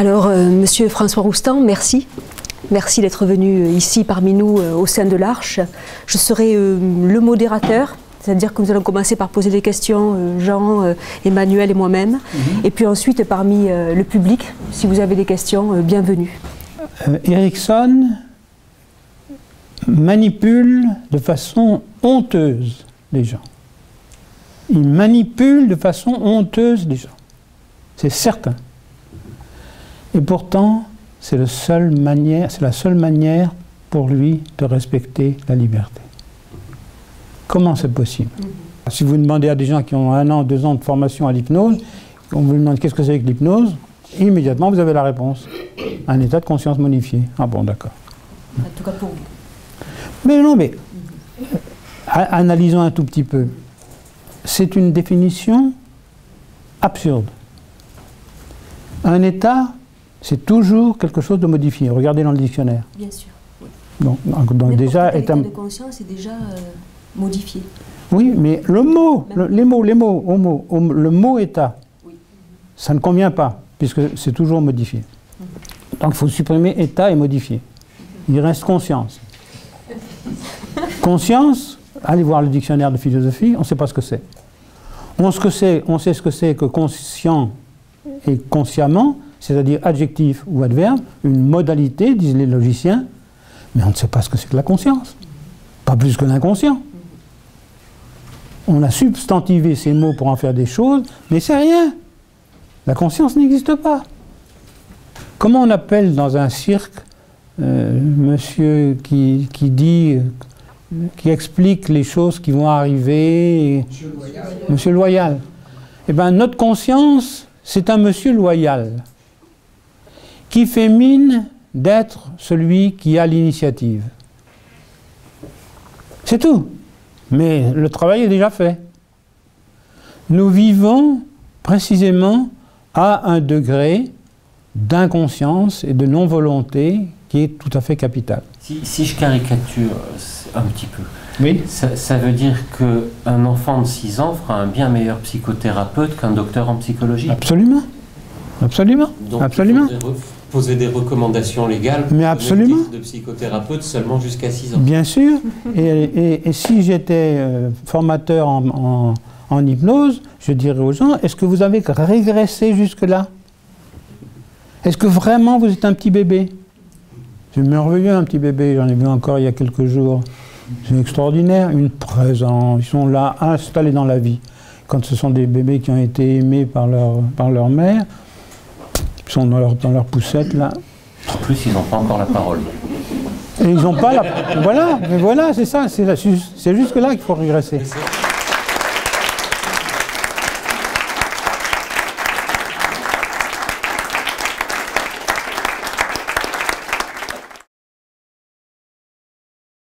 Alors, Monsieur François Roustan, merci. Merci d'être venu ici parmi nous au sein de l'Arche. Je serai le modérateur, c'est-à-dire que nous allons commencer par poser des questions, Jean, Emmanuel et moi-même. Et puis ensuite, parmi le public, si vous avez des questions, bienvenue. Erikson manipule de façon honteuse les gens. Il manipule de façon honteuse les gens. C'est certain. Et pourtant, c'est la seule manière pour lui de respecter la liberté. Comment c'est possible? Si vous demandez à des gens qui ont 1 an, 2 ans de formation à l'hypnose, on vous demande qu'est-ce que c'est que l'hypnose, immédiatement vous avez la réponse. Un état de conscience modifié. Ah bon, d'accord. En tout cas pour vous. Mais non, mais analysons un tout petit peu. C'est une définition absurde. Un état, c'est toujours quelque chose de modifié. Regardez dans le dictionnaire. Bien sûr. Oui. Donc déjà, l'état de conscience est déjà modifié. Oui, mais le mot, le mot état, oui, ça ne convient pas, puisque c'est toujours modifié. Donc il faut supprimer état et modifier. Il reste conscience. Conscience, allez voir le dictionnaire de philosophie, on ne sait pas ce que c'est. On sait ce que c'est que conscient et consciemment, c'est-à-dire adjectif ou adverbe, une modalité, disent les logiciens, mais on ne sait pas ce que c'est que la conscience. Pas plus que l'inconscient. On a substantivé ces mots pour en faire des choses, mais c'est rien. La conscience n'existe pas. Comment on appelle dans un cirque monsieur qui explique les choses qui vont arriver? Monsieur Loyal. Eh bien, notre conscience, c'est un monsieur loyal qui fait mine d'être celui qui a l'initiative. C'est tout. Mais le travail est déjà fait. Nous vivons précisément à un degré d'inconscience et de non-volonté qui est tout à fait capital. Si je caricature un petit peu, oui, ça veut dire qu'un enfant de 6 ans fera un bien meilleur psychothérapeute qu'un docteur en psychologie? Absolument. Absolument. Donc, absolument. Il faudrait poser des recommandations légales pour absolument. de psychothérapeute seulement jusqu'à 6 ans. Bien sûr. Et si j'étais formateur en hypnose, je dirais aux gens, est-ce que vous avez régressé jusque-là? Est-ce que vraiment vous êtes un petit bébé? C'est merveilleux, un petit bébé, j'en ai vu encore il y a quelques jours. C'est extraordinaire, une présence, ils sont là, installés dans la vie. Quand ce sont des bébés qui ont été aimés par leur mère, ils sont dans leur poussette, là. En plus, ils n'ont pas encore la parole. Et ils n'ont pas la... Voilà, mais voilà, c'est ça, c'est jusque-là qu'il faut régresser.